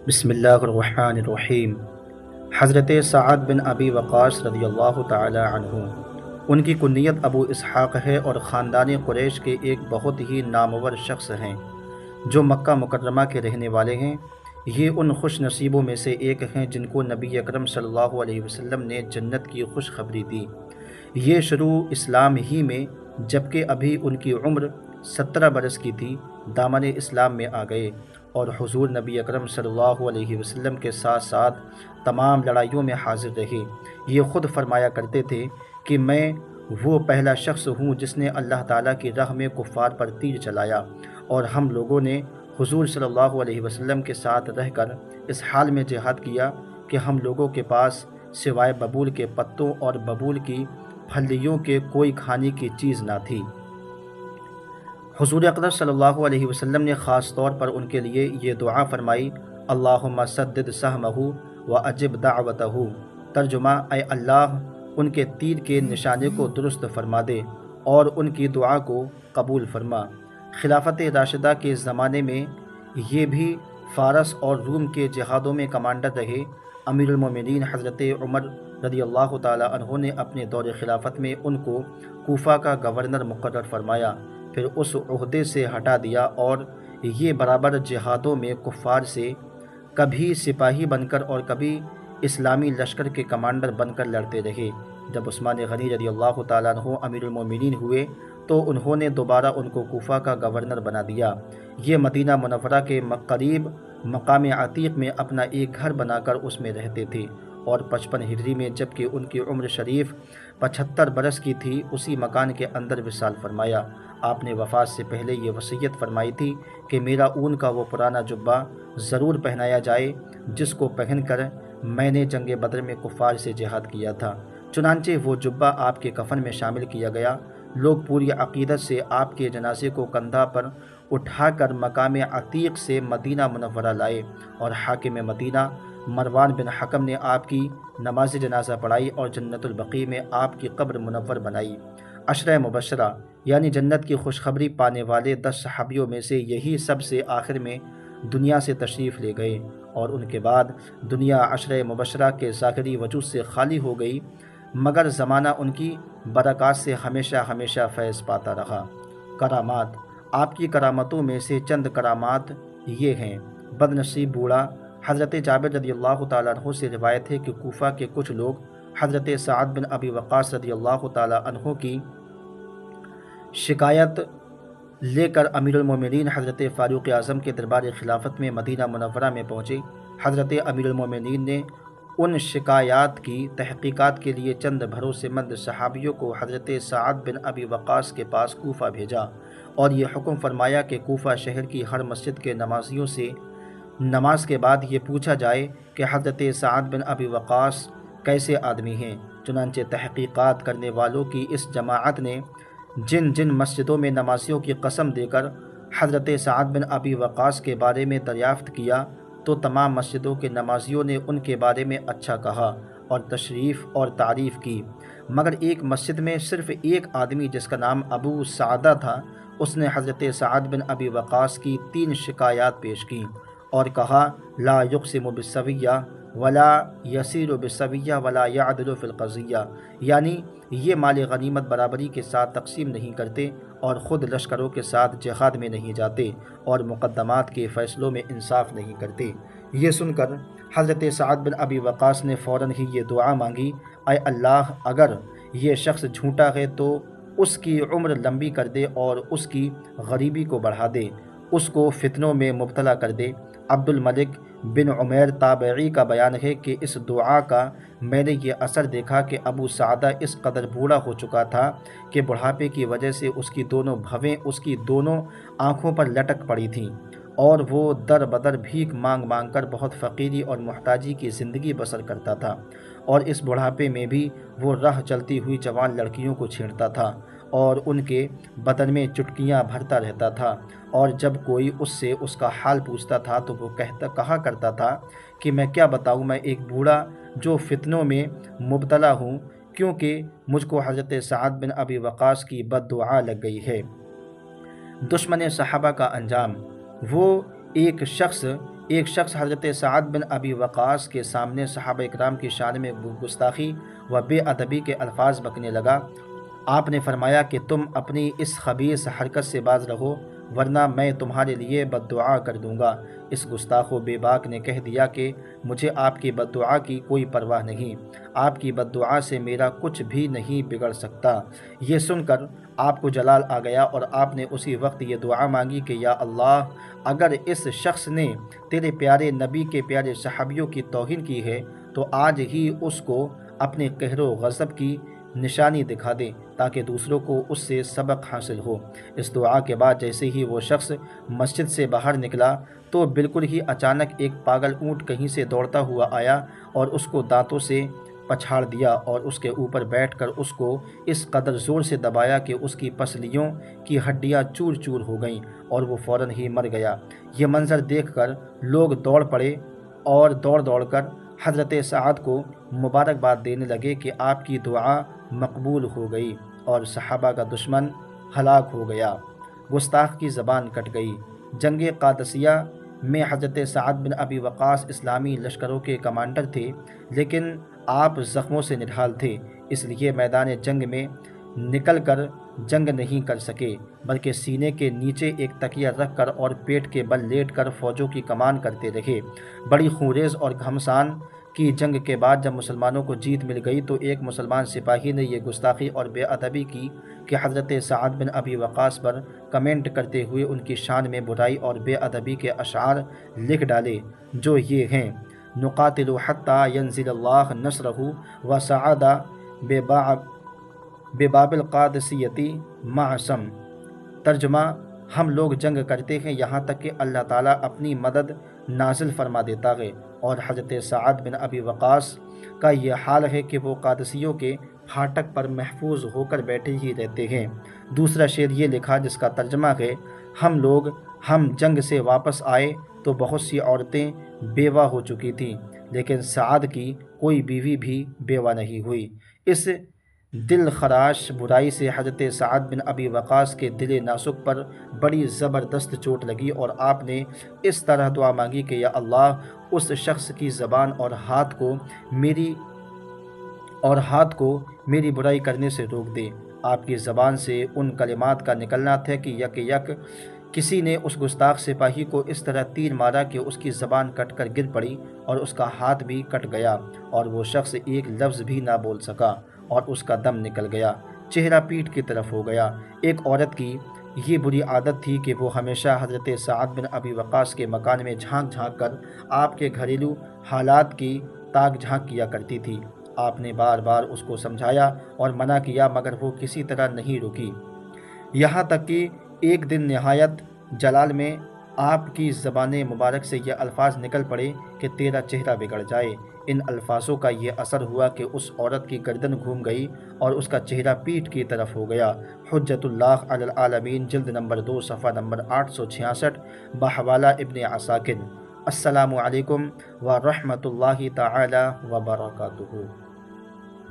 بسم اللہ الرحمن الرحیم۔ حضرت سعد بن ابی وقاص رضی اللہ تعالی عنہ، ان کی کنیت ابو اسحاق ہے اور خاندان قریش کے ایک بہت ہی نامور شخص ہیں جو مکہ مکرمہ کے رہنے والے ہیں۔ یہ ان خوش نصیبوں میں سے ایک ہیں جن کو نبی اکرم صلی اللہ علیہ وسلم نے جنت کی خوشخبری دی۔ یہ شروع اسلام ہی میں، جبکہ ابھی ان کی عمر 17 برس کی تھی، دامن اسلام میں آ گئے اور حضور نبی اکرم صلی اللہ علیہ وسلم کے ساتھ ساتھ تمام لڑائیوں میں حاضر رہے۔ یہ خود فرمایا کرتے تھے کہ میں وہ پہلا شخص ہوں جس نے اللہ تعالیٰ کی راہ میں کفار پر تیر چلایا، اور ہم لوگوں نے حضور صلی اللہ علیہ وسلم کے ساتھ رہ کر اس حال میں جہاد کیا کہ ہم لوگوں کے پاس سوائے ببول کے پتوں اور ببول کی پھلیوں کے کوئی کھانے کی چیز نہ تھی۔ حضور اقدس صلی اللہ علیہ وسلم نے خاص طور پر ان کے لیے یہ دعا فرمائی، اللہم سدد سہمہ و اجب دعوتہ۔ ترجمہ: اے اللہ، ان کے تیر کے نشانے کو درست فرما دے اور ان کی دعا کو قبول فرما۔ خلافت راشدہ کے زمانے میں یہ بھی فارس اور روم کے جہادوں میں کمانڈر رہے۔ امیر المومنین حضرت عمر رضی اللہ تعالیٰ عنہ نے اپنے دور خلافت میں ان کو کوفہ کا گورنر مقرر فرمایا، پھر اس عہدے سے ہٹا دیا اور یہ برابر جہادوں میں کفار سے کبھی سپاہی بن کر اور کبھی اسلامی لشکر کے کمانڈر بن کر لڑتے رہے۔ جب عثمان غنی رضی اللہ تعالیٰ عنہ امیر المومنین ہوئے تو انہوں نے دوبارہ ان کو کوفہ کا گورنر بنا دیا۔ یہ مدینہ منورہ کے قریب مقام عتیق میں اپنا ایک گھر بنا کر اس میں رہتے تھے، اور 55 ہجری میں جب کہ ان کی عمر شریف 75 برس کی تھی، اسی مکان کے اندر وصال فرمایا۔ آپ نے وفات سے پہلے یہ وصیت فرمائی تھی کہ میرا اون کا وہ پرانا جبہ ضرور پہنایا جائے جس کو پہن کر میں نے جنگ بدر میں کفار سے جہاد کیا تھا۔ چنانچہ وہ جبہ آپ کے کفن میں شامل کیا گیا۔ لوگ پوری عقیدت سے آپ کے جنازے کو کندھا پر اٹھا کر مقام عتیق سے مدینہ منورہ لائے، اور حاکم مدینہ مروان بن حکم نے آپ کی نماز جنازہ پڑھائی اور جنت البقیع میں آپ کی قبر منور بنائی۔ عشرہ مبشرہ یعنی جنت کی خوشخبری پانے والے 10 صحابیوں میں سے یہی سب سے آخر میں دنیا سے تشریف لے گئے، اور ان کے بعد دنیا عشرہ مبشرہ کے ظاہری وجود سے خالی ہو گئی، مگر زمانہ ان کی برکات سے ہمیشہ ہمیشہ فیض پاتا رہا۔ کرامات: آپ کی کرامتوں میں سے چند کرامات یہ ہیں۔ بد نصیب بوڑھا: حضرت جابر رضی اللہ تعالیٰ عنہ سے روایت ہے کہ کوفہ کے کچھ لوگ حضرت سعد بن ابی وقاص رضی اللہ تعالیٰ عنہ کی شکایت لے کر امیر المومنین حضرت فاروق اعظم کے دربار خلافت میں مدینہ منورہ میں پہنچے۔ حضرت امیر المومنین نے ان شکایات کی تحقیقات کے لیے چند بھروسے مند صحابیوں کو حضرت سعد بن ابی وقاص کے پاس کوفہ بھیجا، اور یہ حکم فرمایا کہ کوفہ شہر کی ہر مسجد کے نمازیوں سے نماز کے بعد یہ پوچھا جائے کہ حضرت سعد بن ابی وقاص کیسے آدمی ہیں۔ چنانچہ تحقیقات کرنے والوں کی اس جماعت نے جن جن مسجدوں میں نمازیوں کی قسم دے کر حضرت سعد بن ابی وقاص کے بارے میں دریافت کیا، تو تمام مسجدوں کے نمازیوں نے ان کے بارے میں اچھا کہا اور تشریف اور تعریف کی، مگر ایک مسجد میں صرف ایک آدمی جس کا نام ابو سعدہ تھا، اس نے حضرت سعد بن ابی وقاص کی 3 شکایات پیش کیں اور کہا، لا یقسم بالسویہ ولا یسیر بالسویہ ولا یعدل فی القضیہ، یعنی یہ مال غنیمت برابری کے ساتھ تقسیم نہیں کرتے اور خود لشکروں کے ساتھ جہاد میں نہیں جاتے اور مقدمات کے فیصلوں میں انصاف نہیں کرتے۔ یہ سن کر حضرت سعد بن ابی وقاص نے فوراً ہی یہ دعا مانگی، اے اللہ، اگر یہ شخص جھوٹا ہے تو اس کی عمر لمبی کر دے اور اس کی غریبی کو بڑھا دے، اس کو فتنوں میں مبتلا کر دے۔ عبد الملک بن عمیر تابعی کا بیان ہے کہ اس دعا کا میں نے یہ اثر دیکھا کہ ابو سعدہ اس قدر بوڑھا ہو چکا تھا کہ بڑھاپے کی وجہ سے اس کی دونوں بھویں اس کی دونوں آنکھوں پر لٹک پڑی تھیں، اور وہ در بدر بھیک مانگ مانگ کر بہت فقیری اور محتاجی کی زندگی بسر کرتا تھا، اور اس بڑھاپے میں بھی وہ راہ چلتی ہوئی جوان لڑکیوں کو چھیڑتا تھا اور ان کے بدن میں چٹکیاں بھرتا رہتا تھا، اور جب کوئی اس سے اس کا حال پوچھتا تھا تو وہ کہا کرتا تھا کہ میں کیا بتاؤں، میں ایک بوڑھا جو فتنوں میں مبتلا ہوں، کیونکہ مجھ کو حضرت سعد بن ابی وقاص کی بد دعا لگ گئی ہے۔ دشمن صحابہ کا انجام: وہ ایک شخص ایک شخص حضرت سعد بن ابی وقاص کے سامنے صحابہ اکرام کی شان میں گستاخی و بے ادبی کے الفاظ بکنے لگا۔ آپ نے فرمایا کہ تم اپنی اس خبیث حرکت سے باز رہو، ورنہ میں تمہارے لیے بد دعا کر دوں گا۔ اس گستاخ و بے باک نے کہہ دیا کہ مجھے آپ کی بد دعا کی کوئی پرواہ نہیں، آپ کی بد دعا سے میرا کچھ بھی نہیں بگڑ سکتا۔ یہ سن کر آپ کو جلال آ گیا اور آپ نے اسی وقت یہ دعا مانگی کہ یا اللہ، اگر اس شخص نے تیرے پیارے نبی کے پیارے صحابیوں کی توہین کی ہے تو آج ہی اس کو اپنے قہر و غضب کی نشانی دکھا دے تاکہ دوسروں کو اس سے سبق حاصل ہو۔ اس دعا کے بعد جیسے ہی وہ شخص مسجد سے باہر نکلا تو بالکل ہی اچانک ایک پاگل اونٹ کہیں سے دوڑتا ہوا آیا اور اس کو دانتوں سے پچھاڑ دیا اور اس کے اوپر بیٹھ کر اس کو اس قدر زور سے دبایا کہ اس کی پسلیوں کی ہڈیاں چور چور ہو گئیں اور وہ فوراً ہی مر گیا۔ یہ منظر دیکھ کر لوگ دوڑ پڑے اور دوڑ دوڑ کر حضرت سعد کو مبارکباد دینے لگے کہ آپ کی دعا مقبول ہو گئی اور صحابہ کا دشمن ہلاک ہو گیا، گستاخ کی زبان کٹ گئی۔ جنگ قادسیہ میں حضرت سعد بن ابی وقاص اسلامی لشکروں کے کمانڈر تھے، لیکن آپ زخموں سے نڈھال تھے، اس لیے میدان جنگ میں نکل کر جنگ نہیں کر سکے، بلکہ سینے کے نیچے ایک تکیہ رکھ کر اور پیٹ کے بل لیٹ کر فوجوں کی کمان کرتے رہے۔ بڑی خونریز اور گھمسان کی جنگ کے بعد جب مسلمانوں کو جیت مل گئی تو ایک مسلمان سپاہی نے یہ گستاخی اور بے ادبی کی کہ حضرت سعد بن ابی وقاص پر کمنٹ کرتے ہوئے ان کی شان میں برائی اور بے ادبی کے اشعار لکھ ڈالے، جو یہ ہیں: نقاتل حتی ینزل اللہ نصرہ وسعد بباب القادسیتی معصم۔ ترجمہ: ہم لوگ جنگ کرتے ہیں یہاں تک کہ اللہ تعالیٰ اپنی مدد نازل فرما دیتا ہے، اور حضرت سعد بن ابی وقاص کا یہ حال ہے کہ وہ قادسیوں کے پھاٹک پر محفوظ ہو کر بیٹھے ہی رہتے ہیں۔ دوسرا شعر یہ لکھا جس کا ترجمہ ہے: ہم جنگ سے واپس آئے تو بہت سی عورتیں بیوہ ہو چکی تھیں، لیکن سعد کی کوئی بیوی بھی بیوہ نہیں ہوئی۔ اس دل خراش برائی سے حضرت سعد بن ابی وقاص کے دل ناسک پر بڑی زبردست چوٹ لگی اور آپ نے اس طرح دعا مانگی کہ یا اللہ، اس شخص کی زبان اور ہاتھ کو میری برائی کرنے سے روک دے۔ آپ کی زبان سے ان کلمات کا نکلنا تھا کہ یک یک کسی نے اس گستاخ سپاہی کو اس طرح تیر مارا کہ اس کی زبان کٹ کر گر پڑی اور اس کا ہاتھ بھی کٹ گیا اور وہ شخص ایک لفظ بھی نہ بول سکا اور اس کا دم نکل گیا، چہرہ پیٹھ کی طرف ہو گیا۔ ایک عورت کی یہ بری عادت تھی کہ وہ ہمیشہ حضرت سعد بن ابی وقاص کے مکان میں جھانک جھانک کر آپ کے گھریلو حالات کی تاک جھانک کیا کرتی تھی۔ آپ نے بار بار اس کو سمجھایا اور منع کیا مگر وہ کسی طرح نہیں رکی، یہاں تک کہ ایک دن نہایت جلال میں آپ کی زبان مبارک سے یہ الفاظ نکل پڑے کہ تیرا چہرہ بگڑ جائے۔ ان الفاظوں کا یہ اثر ہوا کہ اس عورت کی گردن گھوم گئی اور اس کا چہرہ پیٹھ کی طرف ہو گیا۔ حجت اللہ علی العالمین، جلد نمبر 2، صفحہ نمبر 866، بحوالہ ابن عساکر۔ السلام علیکم ورحمۃ اللہ تعالی وبرکاتہ۔